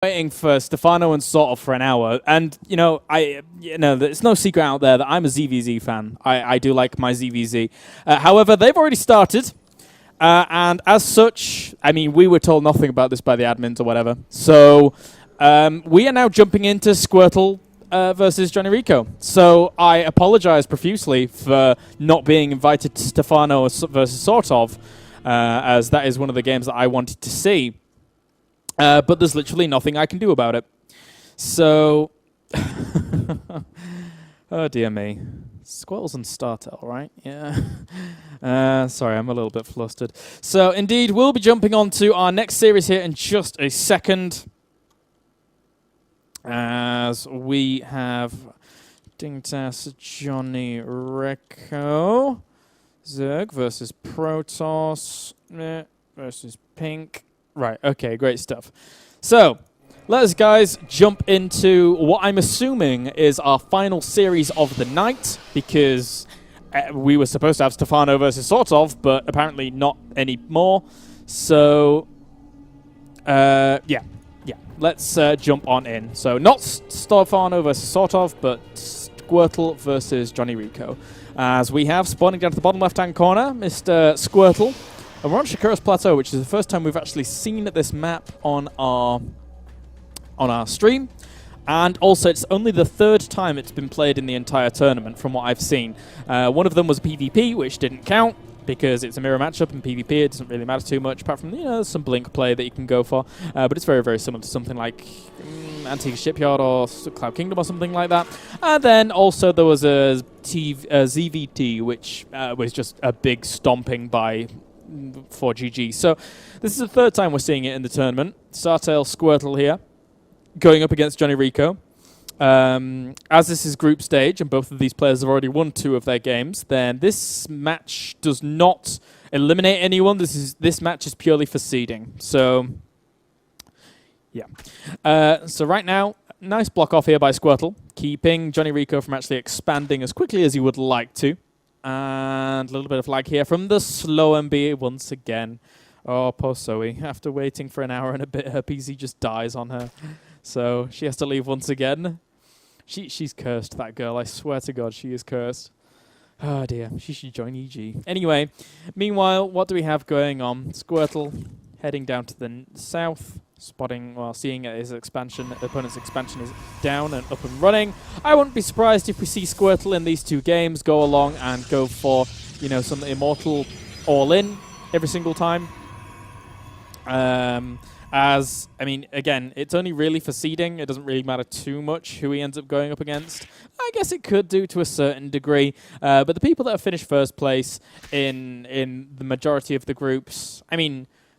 Waiting for Stefano and Sort of for an hour, and it's no secret out there that I'm a ZVZ fan. I do like my ZVZ. However, they've already started, and as such, I mean, we were told nothing about this by the admins or whatever. So we are now jumping into Squirtle versus JonnyREcco. So I apologize profusely for not being invited to Stefano versus Sort of, as that is one of the games that I wanted to see. But there's literally nothing I can do about it. So, oh dear me. Squirtle's and Startel, right? Yeah. Sorry, I'm a little bit flustered. So, indeed, we'll be jumping on to our next series here in just a second. As we have Dingtas, JonnyREcco, Zerg versus Protoss versus Pink. Right, okay, great stuff. So, let us, guys, jump into what I'm assuming is our final series of the night, because we were supposed to have Stefano versus Sort of, but apparently not anymore. So, yeah, let's jump on in. So, not Stefano versus Sort of, but Squirtle versus JonnyREcco. As we have, spawning down to the bottom left-hand corner, Mr. Squirtle. And we're on Shakura's Plateau, which is the first time we've actually seen this map on our stream. And also, it's only the third time it's been played in the entire tournament, from what I've seen. One of them was PvP, which didn't count, because it's a mirror matchup, and PvP, it doesn't really matter too much, apart from, some blink play that you can go for. But it's very, very similar to something like Antique Shipyard or Cloud Kingdom or something like that. And then also there was a ZVT, which was just a big stomping by for GG. So this is the third time we're seeing it in the tournament. Startail Squirtle here, going up against JonnyREcco. As this is group stage, and both of these players have already won 2 of their games, then this match does not eliminate anyone. This match is purely for seeding. So, yeah. So right now, nice block off here by Squirtle, keeping JonnyREcco from actually expanding as quickly as he would like to. And a little bit of lag here from the slow MB once again. Oh, poor Zoe. After waiting for an hour and a bit, her PC just dies on her. So she has to leave once again. She's cursed, that girl. I swear to God, she is cursed. Oh, dear. She should join EG. Anyway, meanwhile, what do we have going on? Squirtle heading down to the south. Seeing his expansion, the opponent's expansion is down and up and running. I wouldn't be surprised if we see Squirtle in these 2 games go along and go for, some immortal all-in every single time. Again, it's only really for seeding. It doesn't really matter too much who he ends up going up against. I guess it could do to a certain degree. But the people that have finished first place in the majority of the groups,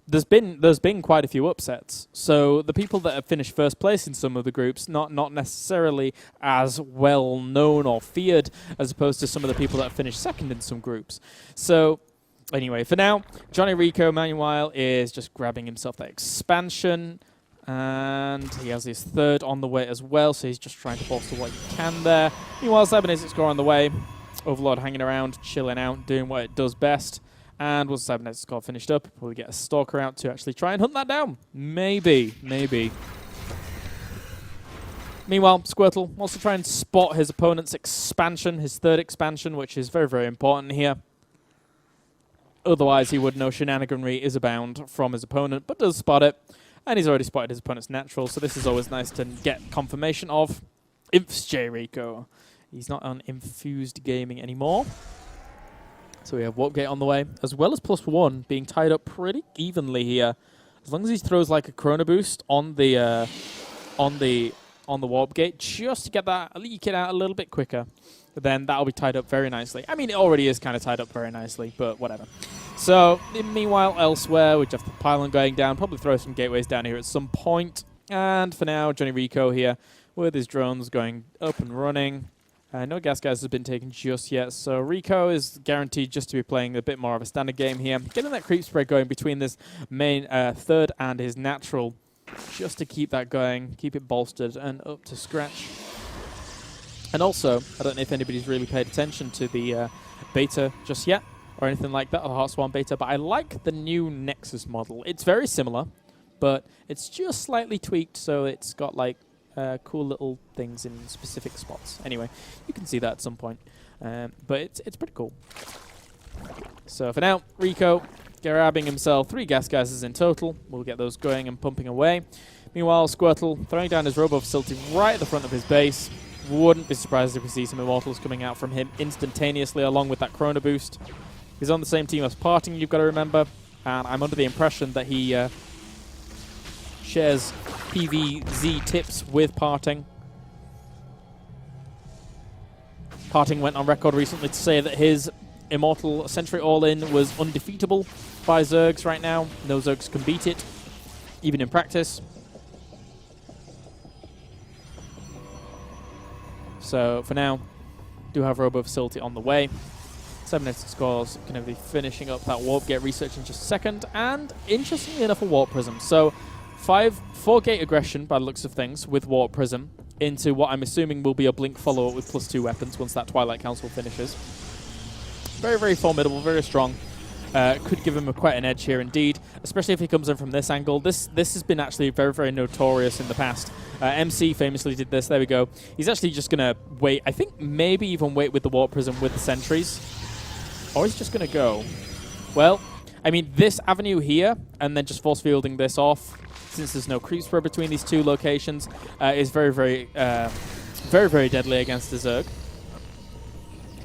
there's been quite a few upsets. So the people that have finished first place in some of the groups, not necessarily as well known or feared as opposed to some of the people that have finished second in some groups. So anyway, for now, JonnyREcco, meanwhile, is just grabbing himself that expansion. And he has his 3rd on the way as well, so he's just trying to bolster what he can there. Meanwhile, Cybernetics score on the way. Overlord hanging around, chilling out, doing what it does best. And once Cybernetics score finished up, we'll get a Stalker out to actually try and hunt that down. Maybe. Meanwhile, Squirtle wants to try and spot his opponent's expansion, his 3rd expansion, which is very, very important here. Otherwise, he would know shenaniganry is abound from his opponent, but does spot it. And he's already spotted his opponent's natural, so this is always nice to get confirmation of. Imps JRECO. He's not on Infused Gaming anymore. So we have Warp Gate on the way, as well as +1 being tied up pretty evenly here. As long as he throws like a Chrono Boost on the Warp Gate, just to get that leak it out a little bit quicker, then that'll be tied up very nicely. It already is kind of tied up very nicely, but whatever. So meanwhile, elsewhere, we just have the pylon going down. Probably throw some gateways down here at some point. And for now, JonnyREcco here with his drones going up and running. No gas guys has been taken just yet, so Rico is guaranteed just to be playing a bit more of a standard game here. Getting that creep spread going between this main 3rd and his natural, just to keep that going, keep it bolstered and up to scratch. And also, I don't know if anybody's really paid attention to the beta just yet, or anything like that, or the Heart Swarm beta, but I like the new Nexus model. It's very similar, but it's just slightly tweaked, so it's got like cool little things in specific spots. Anyway, you can see that at some point, but it's pretty cool. So for now, Rico grabbing himself 3 gas gases in total. We'll get those going and pumping away. Meanwhile, Squirtle throwing down his robo facility right at the front of his base. Wouldn't be surprised if we see some immortals coming out from him instantaneously along with that Chrono Boost. He's on the same team as Parting, you've got to remember. And I'm under the impression that he shares PvZ tips with Parting. Parting went on record recently to say that his Immortal Sentry All-In was undefeatable by Zergs right now. No Zergs can beat it, even in practice. So for now, do have Robo Facility on the way. 7 scores, going to be finishing up that warp gate research in just a second. And interestingly enough, a warp prism. So 4 gate aggression by the looks of things with warp prism into what I'm assuming will be a blink follow-up with +2 weapons once that Twilight Council finishes. Very, very formidable, very strong. Could give him quite an edge here indeed, especially if he comes in from this angle. This has been actually very, very notorious in the past. MC famously did this. There we go. He's actually just going to wait. I think maybe even wait with the Warp Prism with the sentries. Or he's just going to go. Well, I mean, this avenue here, and then just force fielding this off, since there's no creep spread between these 2 locations, is very, very, very, very deadly against the Zerg.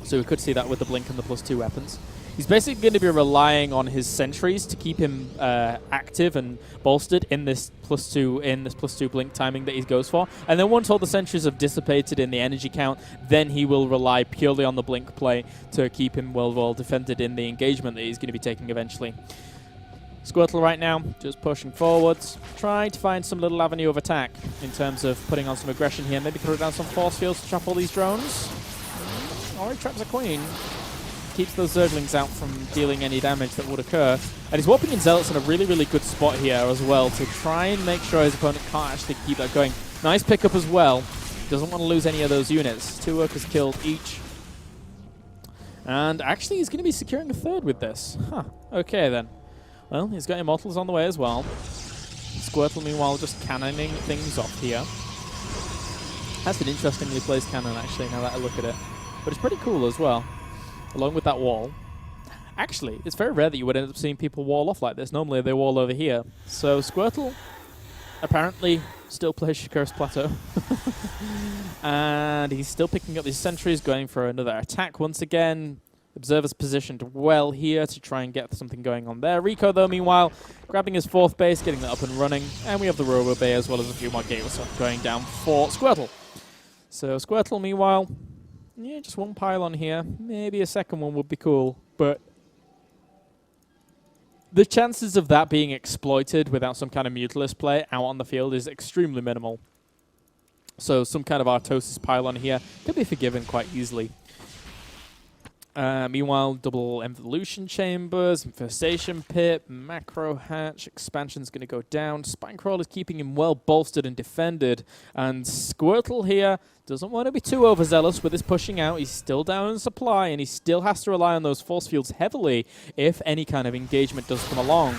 So we could see that with the blink and the +2 weapons. He's basically going to be relying on his sentries to keep him active and bolstered in this +2 blink timing that he goes for. And then once all the sentries have dissipated in the energy count, then he will rely purely on the blink play to keep him well defended in the engagement that he's going to be taking eventually. Squirtle right now just pushing forwards, trying to find some little avenue of attack in terms of putting on some aggression here. Maybe throw down some force fields to trap all these drones. Or he traps a queen. Keeps those Zerglings out from dealing any damage that would occur. And he's warping in Zealots in a really, really good spot here as well to try and make sure his opponent can't actually keep that going. Nice pickup as well. Doesn't want to lose any of those units. 2 workers killed each. And actually he's going to be securing a 3rd with this. Huh. Okay then. Well, he's got Immortals on the way as well. Squirtle meanwhile just cannoning things off here. That's an interestingly placed cannon actually, now that I look at it. But it's pretty cool as well, along with that wall. Actually, it's very rare that you would end up seeing people wall off like this. Normally they wall over here. So Squirtle apparently still plays Shakur's Plateau. And he's still picking up these sentries, going for another attack once again. Observer's positioned well here to try and get something going on there. Rico, though, meanwhile, grabbing his 4th base, getting that up and running. And we have the Robo Bay as well as a few more gates going down for Squirtle. So Squirtle, meanwhile, yeah, just 1 pylon here. Maybe a 2nd one would be cool, but the chances of that being exploited without some kind of Mutalisk play out on the field is extremely minimal. So some kind of Artosis pylon here could be forgiven quite easily. Meanwhile, double evolution chambers, infestation pit, macro hatch, expansion's going to go down. Spinecrawl is keeping him well bolstered and defended. And Squirtle here doesn't want to be too overzealous with his pushing out. He's still down in supply, and he still has to rely on those force fields heavily if any kind of engagement does come along.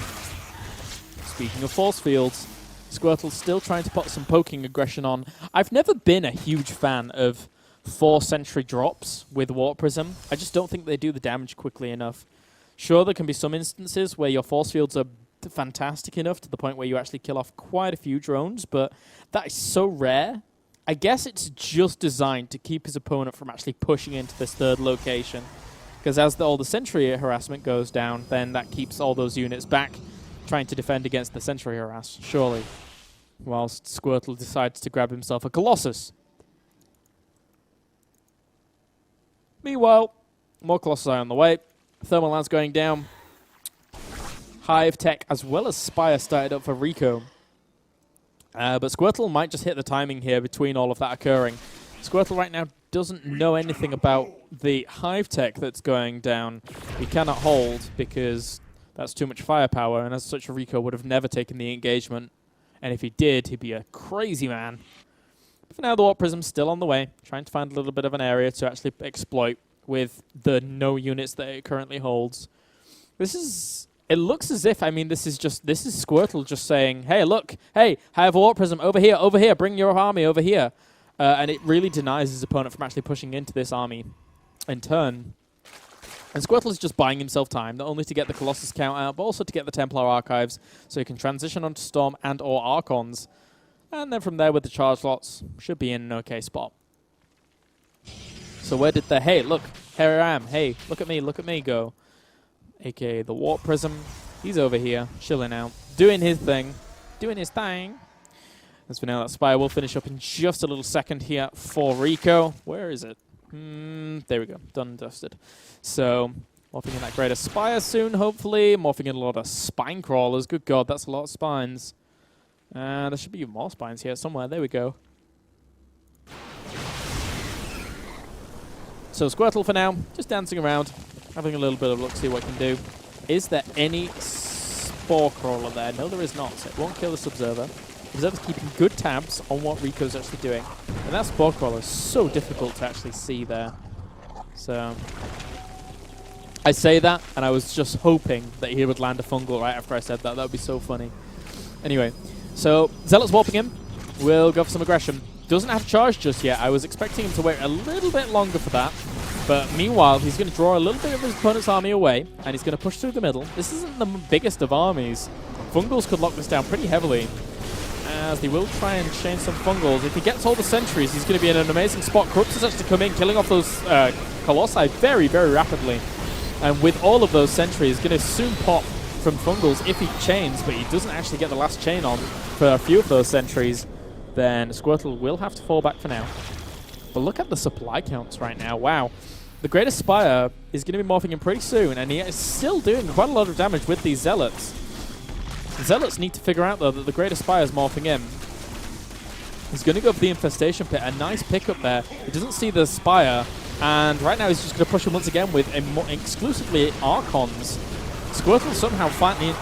Speaking of force fields, Squirtle's still trying to put some poking aggression on. I've never been a huge fan of 4 sentry drops with Warp Prism. I just don't think they do the damage quickly enough. Sure, there can be some instances where your force fields are fantastic enough to the point where you actually kill off quite a few drones, but that is so rare. I guess it's just designed to keep his opponent from actually pushing into this 3rd location. Because as all the sentry harassment goes down, then that keeps all those units back trying to defend against the sentry harass, surely. Whilst Squirtle decides to grab himself a Colossus. Meanwhile, more Colossi on the way. Thermal Lance going down. Hive Tech as well as Spire started up for Rico. But Squirtle might just hit the timing here between all of that occurring. Squirtle right now doesn't know anything about the Hive Tech that's going down. He cannot hold because that's too much firepower, and as such, Rico would have never taken the engagement. And if he did, he'd be a crazy man. For now, the Warp Prism's still on the way, trying to find a little bit of an area to actually exploit with the no units that it currently holds. This is it looks as if, I mean, this is Squirtle just saying, hey, look, hey, I have a Warp Prism over here, bring your army over here. And it really denies his opponent from actually pushing into this army in turn. And Squirtle is just buying himself time, not only to get the Colossus count out, but also to get the Templar Archives, so he can transition onto Storm and or Archons. And then from there with the charge slots, should be in an okay spot. So where did the, hey, look, here I am, hey, look at me go. AKA the Warp Prism. He's over here, chilling out, doing his thing. As for now, that Spire will finish up in just a little second here for Rico. Where is it? There we go, done and dusted. So, morphing in that Greater Spire soon, hopefully. Morphing in a lot of Spine Crawlers. Good God, that's a lot of spines. There should be more spines here somewhere. There we go. So Squirtle for now, just dancing around, having a little bit of look, see what he can do. Is there any Spore Crawler there? No, there is not, so it won't kill this Observer. Observer's keeping good tabs on what Rico's actually doing. And that Spore Crawler is so difficult to actually see there. So I say that, and I was just hoping that he would land a fungal right after I said that. That would be so funny. Anyway, so Zealot's warping him. We'll go for some aggression. Doesn't have charge just yet. I was expecting him to wait a little bit longer for that. But meanwhile, he's going to draw a little bit of his opponent's army away, and he's going to push through the middle. This isn't the biggest of armies. Fungals could lock this down pretty heavily, as they will try and chain some Fungals. If he gets all the sentries, he's going to be in an amazing spot. Corruptors actually come in, killing off those Colossi very, very rapidly. And with all of those sentries, going to soon pop from Fungals if he chains, but he doesn't actually get the last chain on for a few of those sentries. Then Squirtle will have to fall back for now. But look at the supply counts right now. Wow. The Greater Spire is going to be morphing in pretty soon, and he is still doing quite a lot of damage with these Zealots. The Zealots need to figure out, though, that the Greater Spire is morphing in. He's going to go for the Infestation Pit. A nice pickup there. He doesn't see the Spire, and right now he's just going to push him once again with exclusively Archons. Squirtle somehow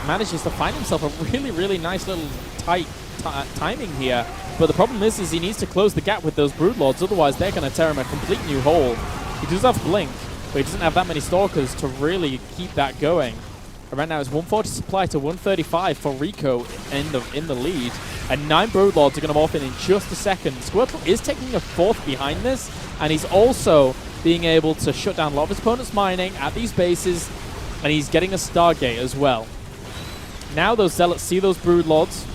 manages to find himself a really, really nice little tight timing here. But the problem is he needs to close the gap with those Broodlords, otherwise they're going to tear him a complete new hole. He does have Blink, but he doesn't have that many Stalkers to really keep that going. And right now it's 140 supply to 135 for Rico in the lead. And 9 Broodlords are going to morph in just a second. Squirtle is taking a fourth behind this, and he's also being able to shut down a lot of his opponent's mining at these bases, and he's getting a Stargate as well. Now those Zealots see those Broodlords.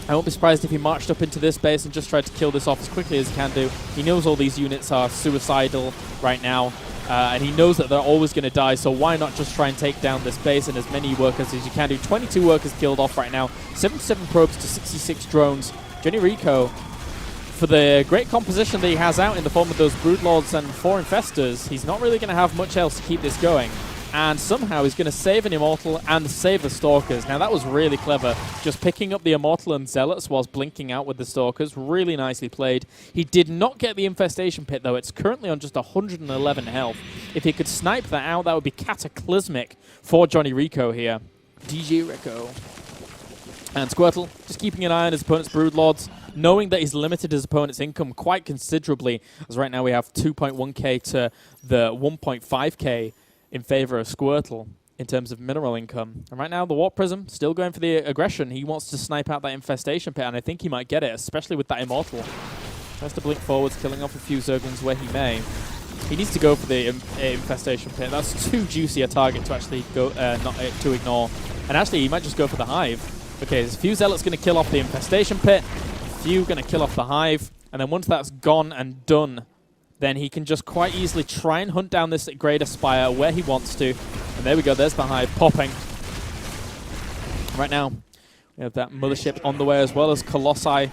I won't be surprised if he marched up into this base and just tried to kill this off as quickly as he can do. He knows all these units are suicidal right now, and he knows that they're always going to die, so why not just try and take down this base and as many workers as you can do. 22 workers killed off right now, 77 probes to 66 drones. JonnyREcco, for the great composition that he has out in the form of those Broodlords and 4 Infestors, he's not really going to have much else to keep this going. And somehow he's going to save an Immortal and save the Stalkers. Now that was really clever. Just picking up the Immortal and Zealots whilst blinking out with the Stalkers. Really nicely played. He did not get the Infestation Pit though. It's currently on just 111 health. If he could snipe that out, that would be cataclysmic for JonnyREcco here. JonnyREcco. And Squirtle just keeping an eye on his opponent's Broodlords, knowing that he's limited his opponent's income quite considerably. As right now we have 2.1k to the 1.5k. in favor of Squirtle in terms of mineral income. And right now, the Warp Prism still going for the aggression. He wants to snipe out that Infestation Pit, and I think he might get it, especially with that Immortal. Tries to blink forwards, killing off a few Zerglings where he may. He needs to go for the Infestation Pit. That's too juicy a target to actually go to ignore. And actually, he might just go for the Hive. Okay, there's a few Zealots going to kill off the Infestation Pit, a few going to kill off the Hive, and then once that's gone and done, then he can just quite easily try and hunt down this Greater Spire where he wants to. And there we go, there's the Hive popping. Right now, we have that Mothership on the way as well as Colossi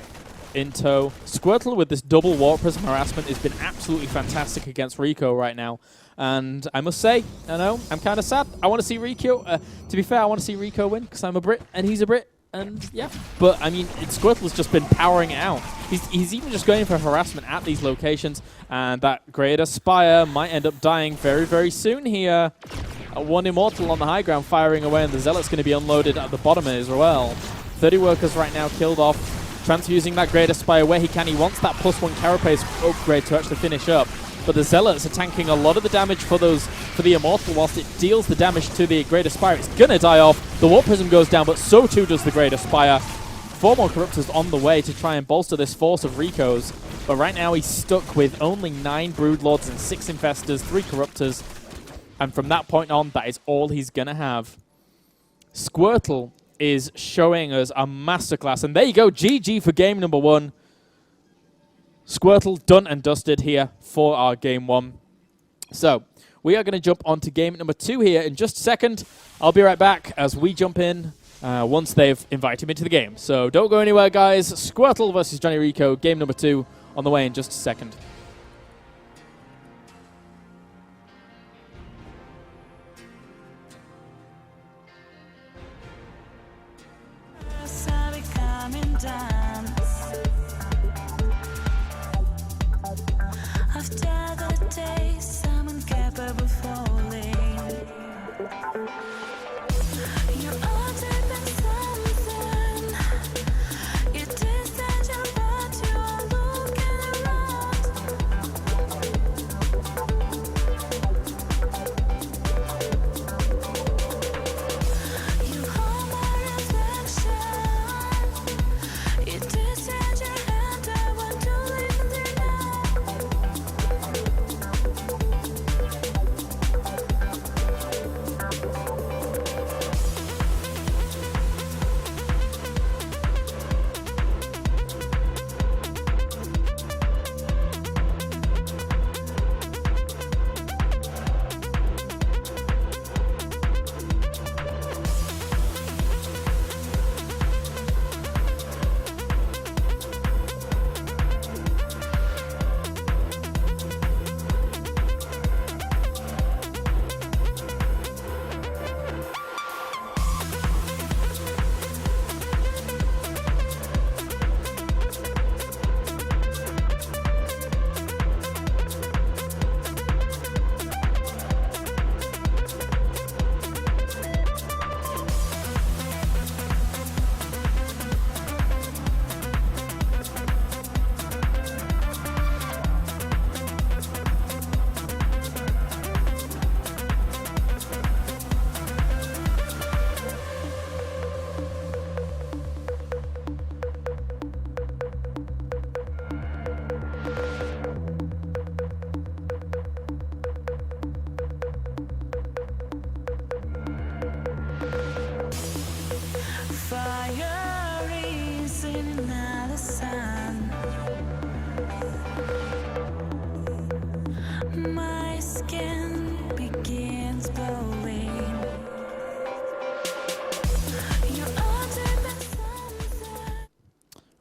in tow. Squirtle with this double Warp Prism harassment has been absolutely fantastic against Rico right now. And I must say, I know, I'm kind of sad. I want to see Rico, to be fair, I want to see Rico win because I'm a Brit and he's a Brit. And yeah, but I mean, Squirtle's just been powering it out. He's even just going for harassment at these locations, and that Greater Spire might end up dying very, very soon here. One Immortal on the high ground firing away, and the Zealot's going to be unloaded at the bottom as well. 30 workers right now killed off. Transfusing that Greater Spire where he can. He wants that +1 Carapace upgrade to actually finish up. but the Zealots are tanking a lot of the damage for the Immortal, whilst it deals the damage to the Greater Spire. It's gonna die off. The Warp Prism goes down, but so too does the Greater Spire. 4 more Corruptors on the way to try and bolster this force of Rico's, but right now he's stuck with only 9 Broodlords and 6 Infestors, 3 Corruptors, and from that point on, that is all he's gonna have. Squirtle is showing us a masterclass, and there you go, GG for game number 1. Squirtle done and dusted here for our game 1. So, we are going to jump on to game number 2 here in just a second. I'll be right back as we jump in once they've invited me to the game. So don't go anywhere, guys. Squirtle versus JonnyREcco, game number 2 on the way in just a second.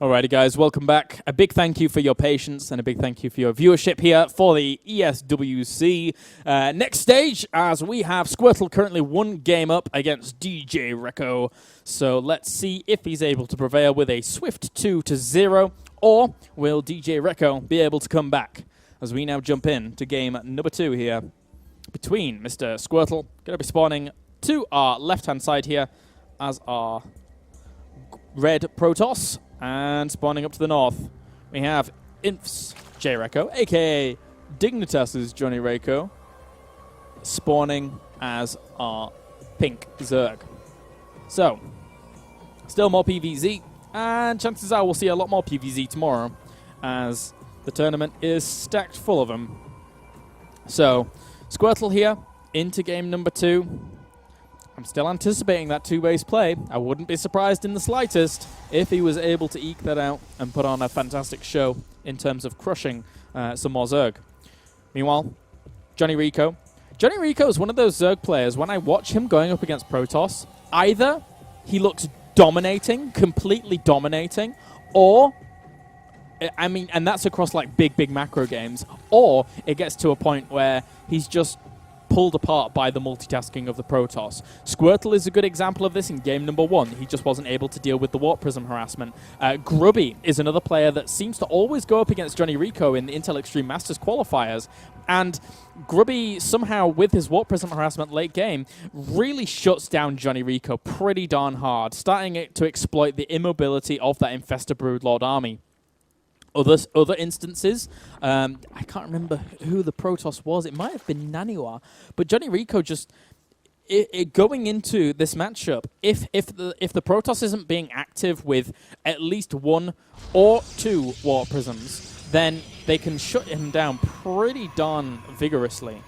Alrighty guys, welcome back. A big thank you for your patience and a big thank you for your viewership here for the ESWC next stage, as we have Squirtle currently 1 game up against JonnyREcco. So let's see if he's able to prevail with a swift 2-0, or will JonnyREcco be able to come back as we now jump in to game number 2 here between Mr. Squirtle. Going to be spawning to our left-hand side here as our red Protoss. And spawning up to the north, we have Inf's JonnyREcco, a.k.a. Dignitas's JonnyREcco, spawning as our pink Zerg. So, still more PvZ, and chances are we'll see a lot more PvZ tomorrow, as the tournament is stacked full of them. So, Squirtle here, into game number 2. I'm still anticipating that 2-base play. I wouldn't be surprised in the slightest if he was able to eke that out and put on a fantastic show in terms of crushing some more Zerg. Meanwhile, JonnyREcco. JonnyREcco is one of those Zerg players, when I watch him going up against Protoss, either he looks dominating, completely dominating, or, I mean, and that's across like big macro games, or it gets to a point where he's just pulled apart by the multitasking of the Protoss. Squirtle is a good example of this in game number 1. He just wasn't able to deal with the Warp Prism harassment. Grubby is another player that seems to always go up against JonnyREcco in the Intel Extreme Masters qualifiers, and Grubby somehow, with his Warp Prism harassment late game, really shuts down JonnyREcco pretty darn hard, starting to exploit the immobility of that Infestor Broodlord army. other instances. I can't remember who the Protoss was. It might have been Naniwa, but JonnyREcco just going into this matchup, if the Protoss isn't being active with at least 1 or 2 Warp Prisms, then they can shut him down pretty darn vigorously.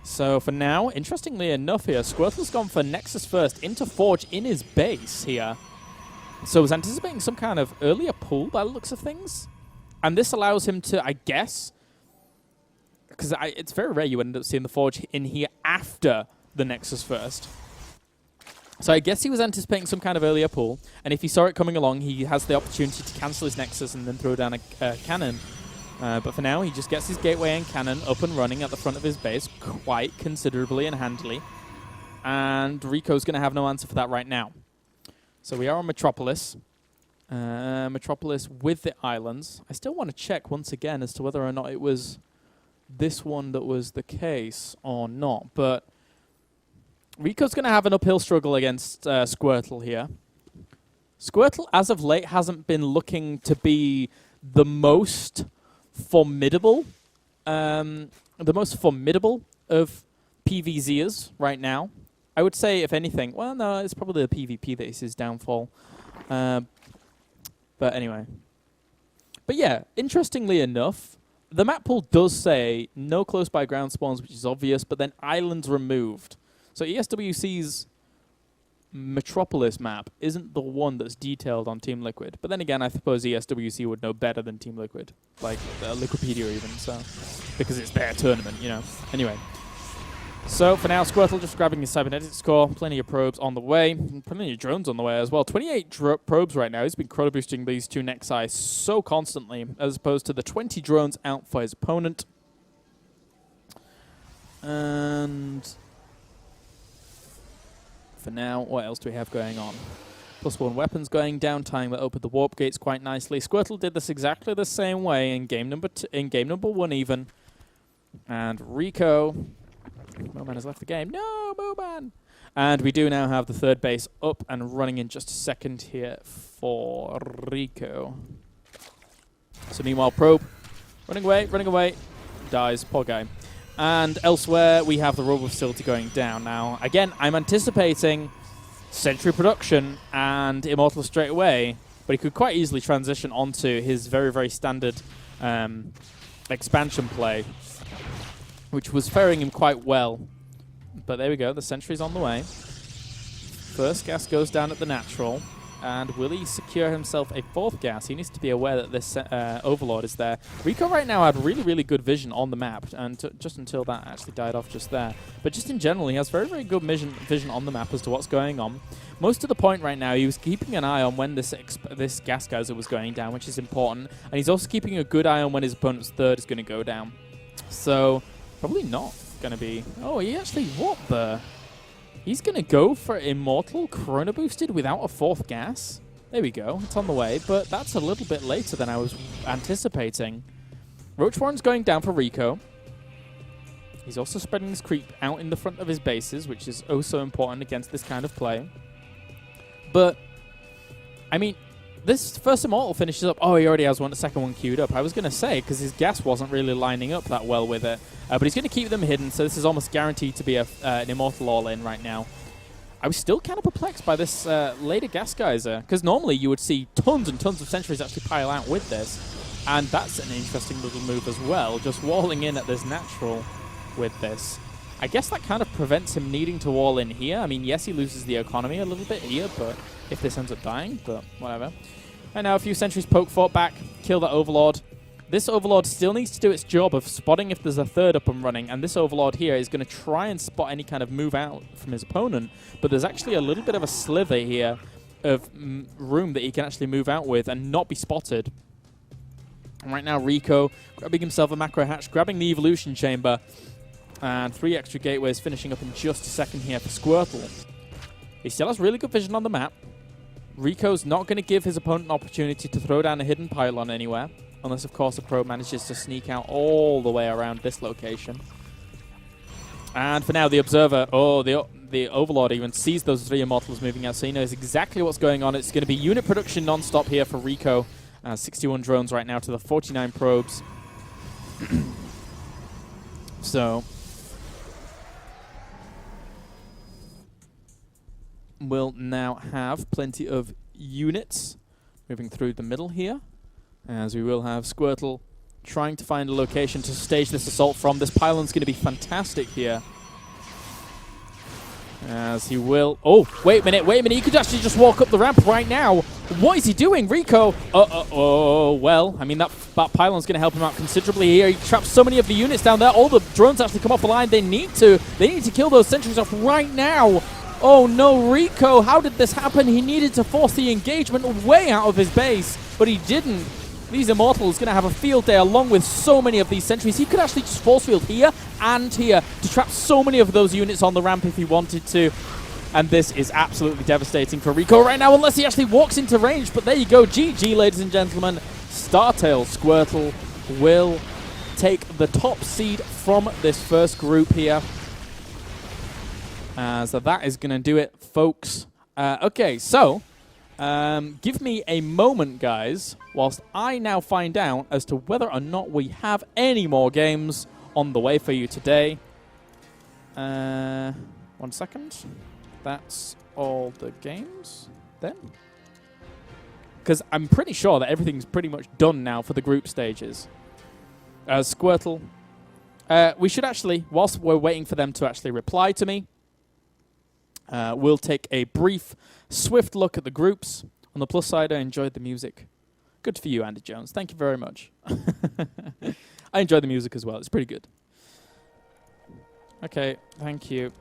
So for now, interestingly enough here, Squirtle's gone for Nexus first into Forge in his base here. So he's anticipating some kind of earlier pull by the looks of things. And this allows him to, I guess, because it's very rare you end up seeing the Forge in here after the Nexus first. So I guess he was anticipating some kind of earlier pull, and if he saw it coming along, he has the opportunity to cancel his Nexus and then throw down a cannon. But for now, he just gets his gateway and cannon up and running at the front of his base quite considerably and handily. And Rico's going to have no answer for that right now. So we are on Metropolis. Metropolis with the islands. I still want to check once again as to whether or not it was this one that was the case or not. But Rico's going to have an uphill struggle against Squirtle here. Squirtle, as of late, hasn't been looking to be the most formidable of PvZers right now. I would say, if anything, well, no, it's probably the PvP that is his downfall. But anyway. But yeah, interestingly enough, the map pool does say no close by ground spawns, which is obvious, but then islands removed. So ESWC's Metropolis map isn't the one that's detailed on Team Liquid. But then again, I suppose ESWC would know better than Team Liquid. Like Liquipedia even, so. Because it's their tournament, you know. Anyway. So, for now, Squirtle just grabbing his cybernetics core. Plenty of probes on the way. And plenty of drones on the way as well. 28 probes right now. He's been chrono boosting these 2 Nexi so constantly, as opposed to the 20 drones out for his opponent. And for now, what else do we have going on? +1 weapons going down, tying that opened the warp gates quite nicely. Squirtle did this exactly the same way in game number 1 even. And Rico... Moman has left the game. No, Moman! And we do now have the 3rd base up and running in just a second here for Rico. So meanwhile, Probe running away, dies, poor guy. And elsewhere, we have the rubber facility going down. Now, again, I'm anticipating Sentry production and Immortal straight away, but he could quite easily transition onto his very, very standard expansion play, which was faring him quite well. But there we go, the Sentry's on the way. First gas goes down at the natural. And will he secure himself a 4th gas? He needs to be aware that this Overlord is there. Rico right now had really, really good vision on the map, and just until that actually died off just there. But just in general, he has very, very good vision on the map as to what's going on. Most of the point right now, he was keeping an eye on when this gas geyser was going down, which is important. And he's also keeping a good eye on when his opponent's 3rd is going to go down. So... probably not going to be... Oh, he actually... What the... He's going to go for Immortal Chrono Boosted without a 4th gas. There we go. It's on the way, but that's a little bit later than I was anticipating. Roach Warren's going down for Rico. He's also spreading his creep out in the front of his bases, which is oh so important against this kind of play. But, I mean... this first Immortal finishes up. Oh, he already has a second one queued up. I was going to say, because his gas wasn't really lining up that well with it. But he's going to keep them hidden, so this is almost guaranteed to be an Immortal all-in right now. I was still kind of perplexed by this later gas geyser, because normally you would see tons and tons of Sentries actually pile out with this. And that's an interesting little move as well, just walling in at this natural with this. I guess that kind of prevents him needing to wall in here. I mean, yes, he loses the economy a little bit here, but if this ends up dying, but whatever. And now a few Sentries poke fort back, kill that Overlord. This Overlord still needs to do its job of spotting if there's a 3rd up and running, and this Overlord here is going to try and spot any kind of move out from his opponent, but there's actually a little bit of a slither here of room that he can actually move out with and not be spotted. And right now, Rico grabbing himself a macro hatch, grabbing the evolution chamber, and 3 extra gateways finishing up in just a second here for Squirtle. He still has really good vision on the map. Rico's not going to give his opponent an opportunity to throw down a hidden pylon anywhere, unless, of course, the probe manages to sneak out all the way around this location. And for now, the Observer, the Overlord even sees those 3 Immortals moving out, so he knows exactly what's going on. It's going to be unit production non-stop here for Rico. 61 drones right now to the 49 probes. So we'll now have plenty of units moving through the middle here, as we will have Squirtle trying to find a location to stage this assault from. This pylon's going to be fantastic here, as he will... Oh, wait a minute. He could actually just walk up the ramp right now. What is he doing, Rico? Oh, well, I mean, that pylon's going to help him out considerably here. He traps so many of the units down there. All the drones actually come off the line. They need to kill those sentries off right now. Oh, no, Rico, how did this happen? He needed to force the engagement way out of his base, but he didn't. These Immortals going to have a field day along with so many of these sentries. He could actually just force field here and here to trap so many of those units on the ramp if he wanted to. And this is absolutely devastating for Rico right now, unless he actually walks into range. But there you go. GG, ladies and gentlemen. Startail Squirtle will take the top seed from this first group here. So that is going to do it, folks. Okay, so give me a moment, guys, whilst I now find out as to whether or not we have any more games on the way for you today. 1 second. That's all the games then. Because I'm pretty sure that everything's pretty much done now for the group stages. Squirtle. We should actually, whilst we're waiting for them to actually reply to me, we'll take a brief, swift look at the groups. On the plus side, I enjoyed the music. Good for you, Andy Jones. Thank you very much. I enjoyed the music as well. It's pretty good. Okay, thank you.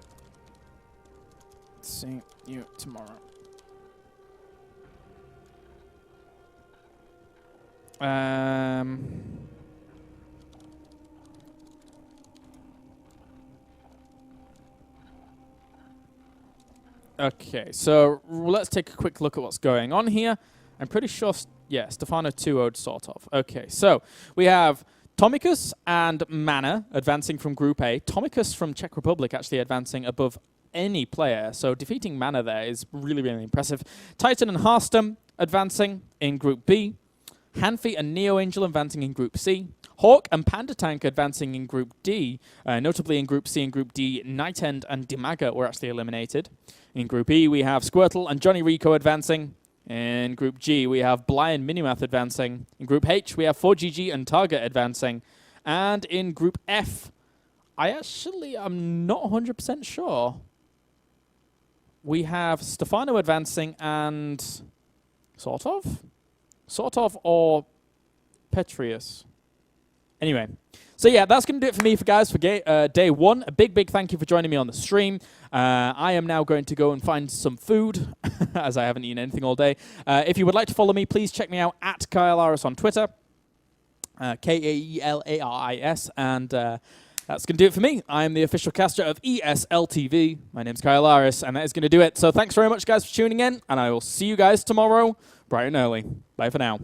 See you tomorrow. Okay, so let's take a quick look at what's going on here. I'm pretty sure, yeah, Stefano 2-0'd sort of. Okay, so we have Tomicus and Mana advancing from Group A. Tomicus from Czech Republic actually advancing above any player, so defeating Mana there is really, really impressive. Titan and Hearthstone advancing in Group B. Hanfi and Neo Angel advancing in Group C. Hawk and Panda Tank advancing in Group D. Notably in Group C and Group D, Nightend and Dimaga were actually eliminated. In Group E, we have Squirtle and JonnyREcco advancing. In Group G, we have Bly and Minimath advancing. In Group H, we have 4GG and Target advancing. And in Group F, I'm not 100% sure. We have Stefano advancing and sort of, or Petrius. Anyway, so yeah, that's going to do it for me, guys, for day one. A big thank you for joining me on the stream. I am now going to go and find some food, as I haven't eaten anything all day. If you would like to follow me, please check me out at KaeLaris on Twitter, KaeLaris, and that's going to do it for me. I am the official caster of ESLTV. My name's KaeLaris, and that is going to do it. So thanks very much, guys, for tuning in, and I will see you guys tomorrow, bright and early. Bye for now.